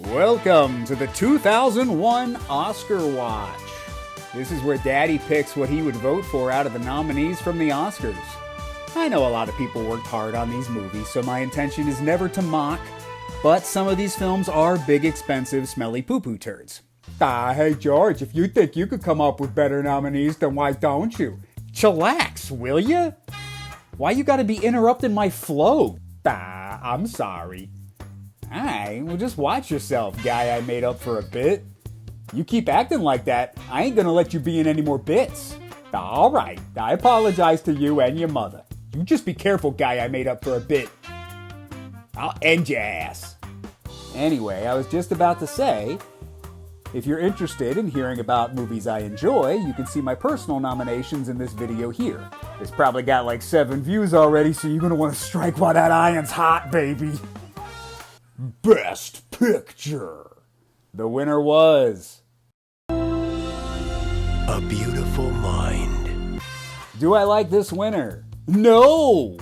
Welcome to the 2001 Oscar Watch. This is where Daddy picks what he would vote for out of the nominees from the Oscars. I know a lot of people worked hard on these movies, so my intention is never to mock, but some of these films are big, expensive, smelly poo-poo turds. Hey George, if you think you could come up with better nominees, then why don't you? Chillax, will ya? Why you gotta be interrupting my flow? I'm sorry. Alright, well just watch yourself, guy I made up for a bit. You keep acting like that, I ain't gonna let you be in any more bits. Alright, I apologize to you and your mother. You just be careful, guy I made up for a bit. I'll end your ass. Anyway, I was just about to say, if you're interested in hearing about movies I enjoy, you can see my personal nominations in this video here. It's probably got like 7 views already, so you're gonna want to strike while that iron's hot, baby. Best Picture. The winner was A Beautiful Mind. Do I like this winner? No!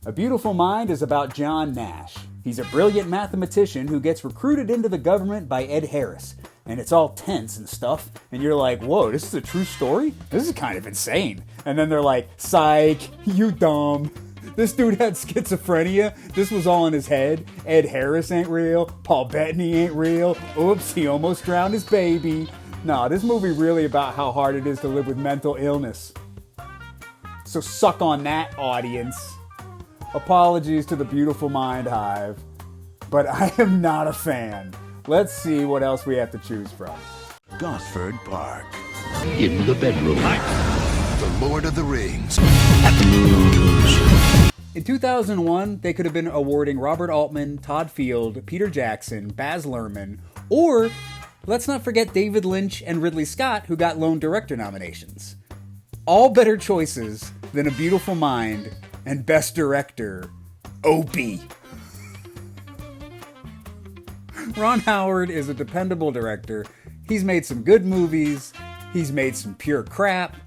A Beautiful Mind is about John Nash. He's a brilliant mathematician who gets recruited into the government by Ed Harris. And it's all tense and stuff. And you're like, whoa, this is a true story? This is kind of insane. And then they're like, psych, you dumb. This dude had schizophrenia. This was all in his head. Ed Harris ain't real. Paul Bettany ain't real. Oops, he almost drowned his baby. Nah, this movie really about how hard it is to live with mental illness. So suck on that, audience. Apologies to the Beautiful Mind Hive, but I am not a fan. Let's see what else we have to choose from. Gosford Park. In the bedroom. The Lord of the Rings. In 2001, they could have been awarding Robert Altman, Todd Field, Peter Jackson, Baz Luhrmann, or let's not forget David Lynch and Ridley Scott, who got lone director nominations. All better choices than A Beautiful Mind and Best Director, Opie. Ron Howard is a dependable director. He's made some good movies. He's made some pure crap.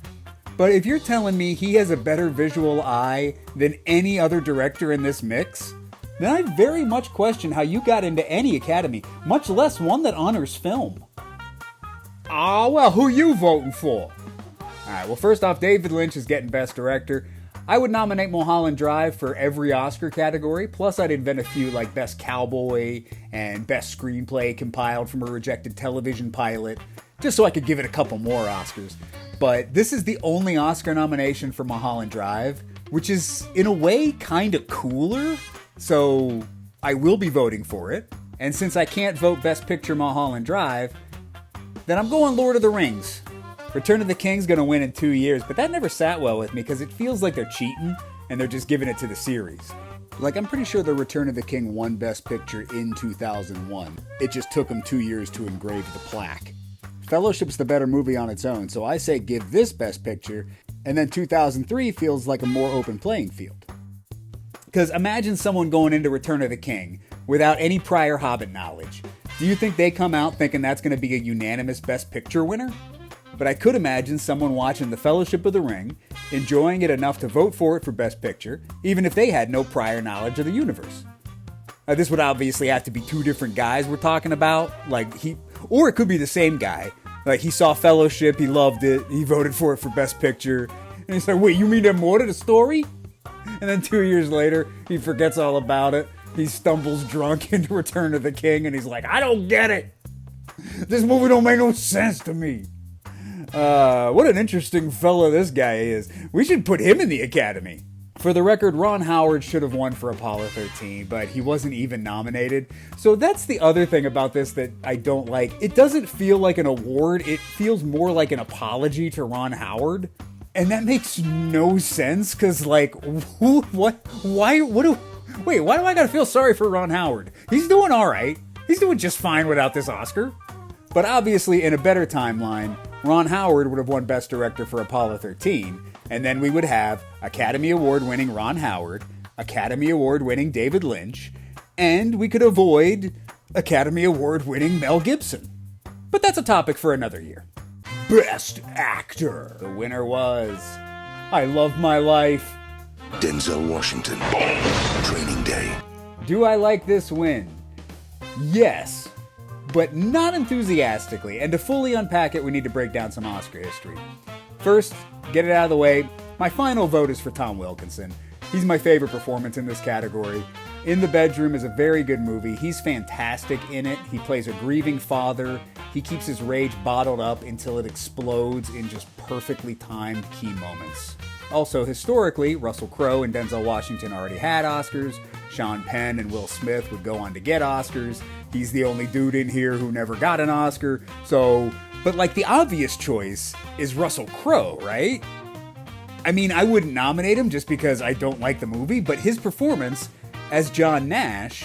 But if you're telling me he has a better visual eye than any other director in this mix, then I very much question how you got into any academy, much less one that honors film. Well, who you voting for? Alright, well first off, David Lynch is getting Best Director. I would nominate Mulholland Drive for every Oscar category, plus I'd invent a few like Best Cowboy and Best Screenplay compiled from a rejected television pilot, just so I could give it a couple more Oscars. But this is the only Oscar nomination for Mulholland Drive, which is, in a way, kind of cooler, so I will be voting for it. And since I can't vote Best Picture Mulholland Drive, then I'm going Lord of the Rings. Return of the King's gonna win in 2 years, but that never sat well with me because it feels like they're cheating and they're just giving it to the series. Like, I'm pretty sure the Return of the King won Best Picture in 2001. It just took them 2 years to engrave the plaque. Fellowship's the better movie on its own, so I say give this Best Picture, and then 2003 feels like a more open playing field. Because imagine someone going into Return of the King without any prior Hobbit knowledge. Do you think they come out thinking that's going to be a unanimous Best Picture winner? But I could imagine someone watching The Fellowship of the Ring, enjoying it enough to vote for it for Best Picture, even if they had no prior knowledge of the universe. This would obviously have to be 2 different guys we're talking about, or it could be the same guy. Like, he saw Fellowship, he loved it, he voted for it for Best Picture, and he's like, wait, you mean there's more to the story? And then 2 years later, he forgets all about it, he stumbles drunk into Return of the King, and he's like, I don't get it! This movie don't make no sense to me! What an interesting fella this guy is. We should put him in the Academy. For the record, Ron Howard should have won for Apollo 13, but he wasn't even nominated. So that's the other thing about this that I don't like. It doesn't feel like an award. It feels more like an apology to Ron Howard. And that makes no sense, because, like, why do I gotta feel sorry for Ron Howard? He's doing alright. He's doing just fine without this Oscar. But obviously, in a better timeline, Ron Howard would have won Best Director for Apollo 13, and then we would have Academy Award-winning Ron Howard, Academy Award-winning David Lynch, and we could avoid Academy Award-winning Mel Gibson. But that's a topic for another year. Best Actor. The winner was I Love My Life. Denzel Washington. Training Day. Do I like this win? Yes, but not enthusiastically, and to fully unpack it, we need to break down some Oscar history. First, get it out of the way, my final vote is for Tom Wilkinson. He's my favorite performance in this category. In the Bedroom is a very good movie. He's fantastic in it. He plays a grieving father. He keeps his rage bottled up until it explodes in just perfectly timed key moments. Also, historically, Russell Crowe and Denzel Washington already had Oscars. Sean Penn and Will Smith would go on to get Oscars. He's the only dude in here who never got an Oscar. But like the obvious choice is Russell Crowe, right? I mean, I wouldn't nominate him just because I don't like the movie, but his performance as John Nash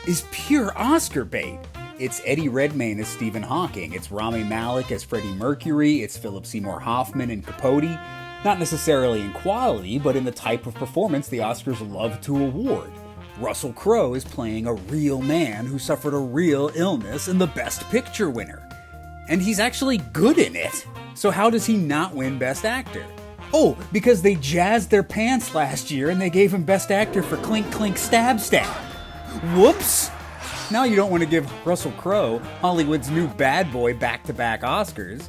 is pure Oscar bait. It's Eddie Redmayne as Stephen Hawking. It's Rami Malek as Freddie Mercury. It's Philip Seymour Hoffman and Capote. Not necessarily in quality, but in the type of performance the Oscars love to award. Russell Crowe is playing a real man who suffered a real illness and the Best Picture winner. And he's actually good in it. So how does he not win Best Actor? Oh, because they jazzed their pants last year and they gave him Best Actor for Clink Clink Stab Stab. Whoops! Now you don't want to give Russell Crowe Hollywood's new bad boy back-to-back Oscars.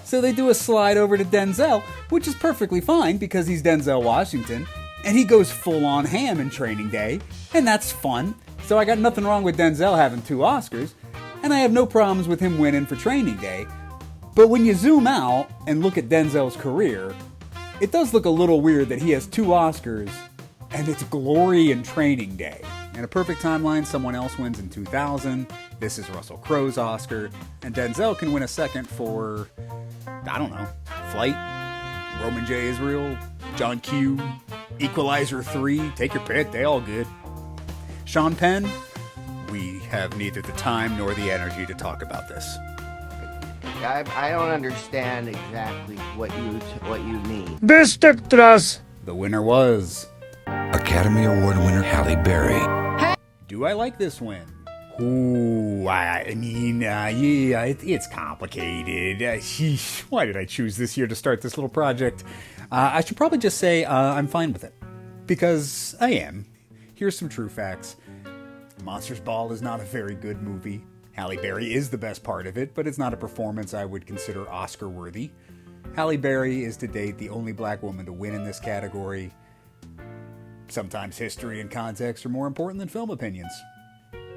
So they do a slide over to Denzel, which is perfectly fine because he's Denzel Washington, and he goes full-on ham in Training Day, and that's fun. So I got nothing wrong with Denzel having 2 Oscars, and I have no problems with him winning for Training Day. But when you zoom out and look at Denzel's career, it does look a little weird that he has 2 Oscars, and it's Glory and Training Day. In a perfect timeline, someone else wins in 2000, this is Russell Crowe's Oscar, and Denzel can win a second for, I don't know, Flight, Roman J. Israel, John Q, Equalizer 3, take your pick, they all good. Sean Penn, we have neither the time nor the energy to talk about this. I don't understand exactly what you mean. Best Actress! The winner was Academy Award winner Halle Berry. Do I like this win? Ooh, it's complicated. Why did I choose this year to start this little project? I should probably just say I'm fine with it. Because I am. Here's some true facts. Monsters Ball is not a very good movie. Halle Berry is the best part of it, but it's not a performance I would consider Oscar-worthy. Halle Berry is to date the only black woman to win in this category. Sometimes history and context are more important than film opinions.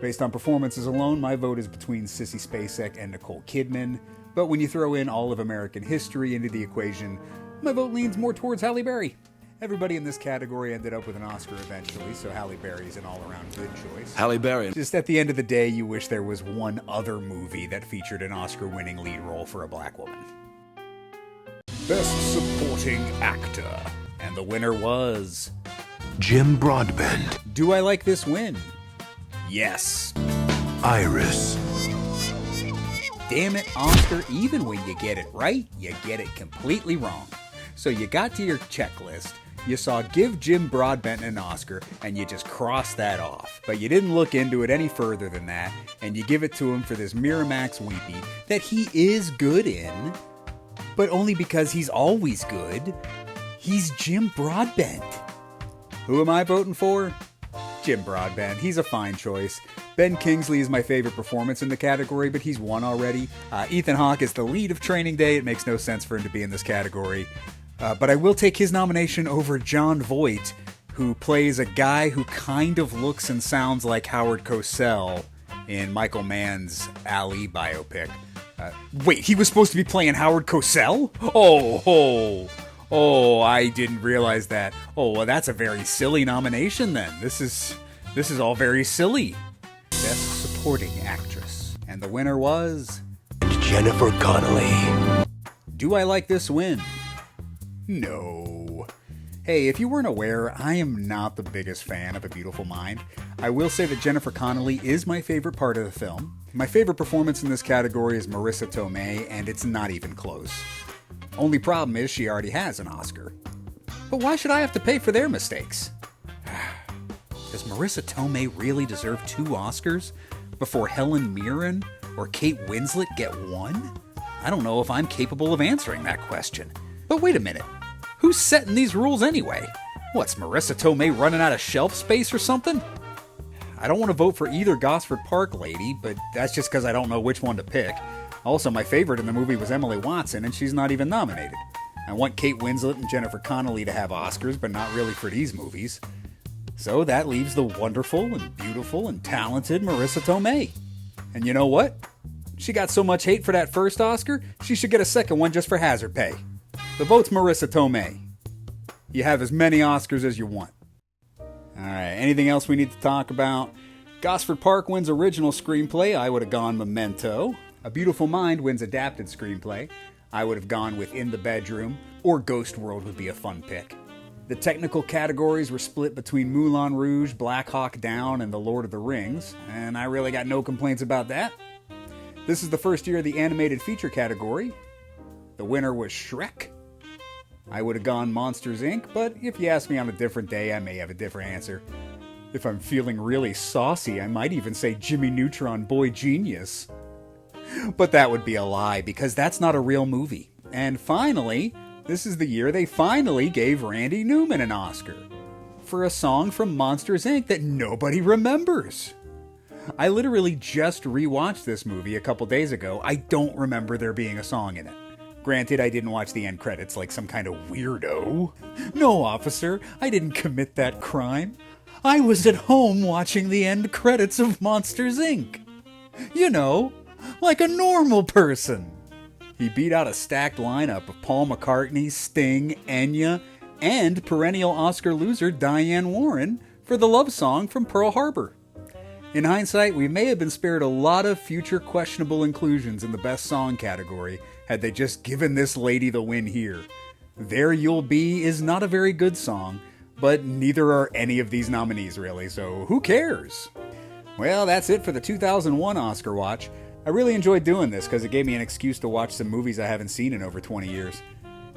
Based on performances alone, my vote is between Sissy Spacek and Nicole Kidman, but when you throw in all of American history into the equation, my vote leans more towards Halle Berry. Everybody in this category ended up with an Oscar eventually, so Halle Berry's an all-around good choice. Halle Berry. Just at the end of the day, you wish there was one other movie that featured an Oscar-winning lead role for a black woman. Best Supporting Actor. And the winner was Jim Broadbent. Do I like this win? Yes. Iris. Damn it, Oscar, even when you get it right, you get it completely wrong. So you got to your checklist, you saw give Jim Broadbent an Oscar, and you just crossed that off. But you didn't look into it any further than that, and you give it to him for this Miramax weepy that he is good in, but only because he's always good. He's Jim Broadbent. Who am I voting for? Jim Broadbent. He's a fine choice. Ben Kingsley is my favorite performance in the category, but he's won already. Ethan Hawke is the lead of Training Day. It makes no sense for him to be in this category. But I will take his nomination over Jon Voight, who plays a guy who kind of looks and sounds like Howard Cosell in Michael Mann's Ali biopic. Wait, he was supposed to be playing Howard Cosell? Oh, I didn't realize that. Oh, well, that's a very silly nomination then. This is all very silly. Best Supporting Actress. And the winner was Jennifer Connelly. Do I like this win? No. Hey, if you weren't aware, I am not the biggest fan of A Beautiful Mind. I will say that Jennifer Connelly is my favorite part of the film. My favorite performance in this category is Marisa Tomei, and it's not even close. Only problem is she already has an Oscar. But why should I have to pay for their mistakes? Does Marisa Tomei really deserve 2 Oscars before Helen Mirren or Kate Winslet get 1? I don't know if I'm capable of answering that question. But wait a minute. Who's setting these rules anyway? What's Marisa Tomei running out of shelf space or something? I don't want to vote for either Gosford Park lady, but that's just because I don't know which one to pick. Also, my favorite in the movie was Emily Watson, and she's not even nominated. I want Kate Winslet and Jennifer Connelly to have Oscars, but not really for these movies. So that leaves the wonderful and beautiful and talented Marisa Tomei. And you know what? She got so much hate for that first Oscar, she should get a second one just for hazard pay. The vote's Marisa Tomei. You have as many Oscars as you want. Alright, anything else we need to talk about? Gosford Park wins original screenplay. I would have gone Memento. A Beautiful Mind wins adapted screenplay. I would have gone with In the Bedroom. Or Ghost World would be a fun pick. The technical categories were split between Moulin Rouge, Black Hawk Down, and The Lord of the Rings, and I really got no complaints about that. This is the first year of the animated feature category. The winner was Shrek. I would have gone Monsters, Inc., but if you ask me on a different day, I may have a different answer. If I'm feeling really saucy, I might even say Jimmy Neutron Boy Genius. But that would be a lie, because that's not a real movie. And finally, this is the year they finally gave Randy Newman an Oscar for a song from Monsters, Inc. that nobody remembers. I literally just rewatched this movie a couple days ago. I don't remember there being a song in it. Granted, I didn't watch the end credits like some kind of weirdo. No, officer, I didn't commit that crime. I was at home watching the end credits of Monsters, Inc. You know, like a normal person. He beat out a stacked lineup of Paul McCartney, Sting, Enya, and perennial Oscar loser Diane Warren for the love song from Pearl Harbor. In hindsight, we may have been spared a lot of future questionable inclusions in the Best Song category had they just given this lady the win here. There You'll Be is not a very good song, but neither are any of these nominees really, so who cares? Well, that's it for the 2001 Oscar Watch. I really enjoyed doing this because it gave me an excuse to watch some movies I haven't seen in over 20 years.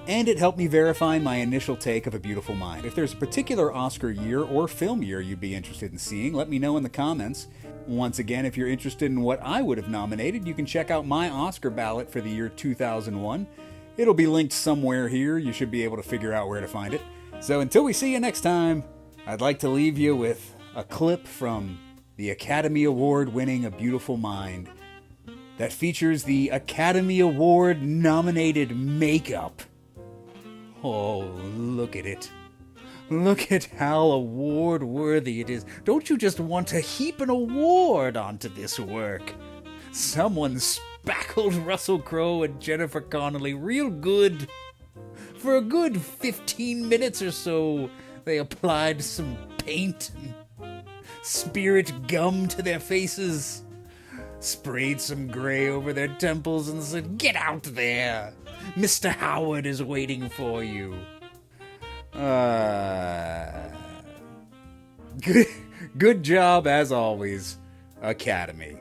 And it helped me verify my initial take of A Beautiful Mind. If there's a particular Oscar year or film year you'd be interested in seeing, let me know in the comments. Once again, if you're interested in what I would have nominated, you can check out my Oscar ballot for the year 2001. It'll be linked somewhere here. You should be able to figure out where to find it. So until we see you next time, I'd like to leave you with a clip from the Academy Award winning A Beautiful Mind that features the Academy Award nominated makeup. Oh, look at it. Look at how award-worthy it is. Don't you just want to heap an award onto this work? Someone spackled Russell Crowe and Jennifer Connelly real good. For a good 15 minutes or so, they applied some paint and spirit gum to their faces, sprayed some gray over their temples, and said, "Get out there! Mr. Howard is waiting for you." Good job, as always, Academy.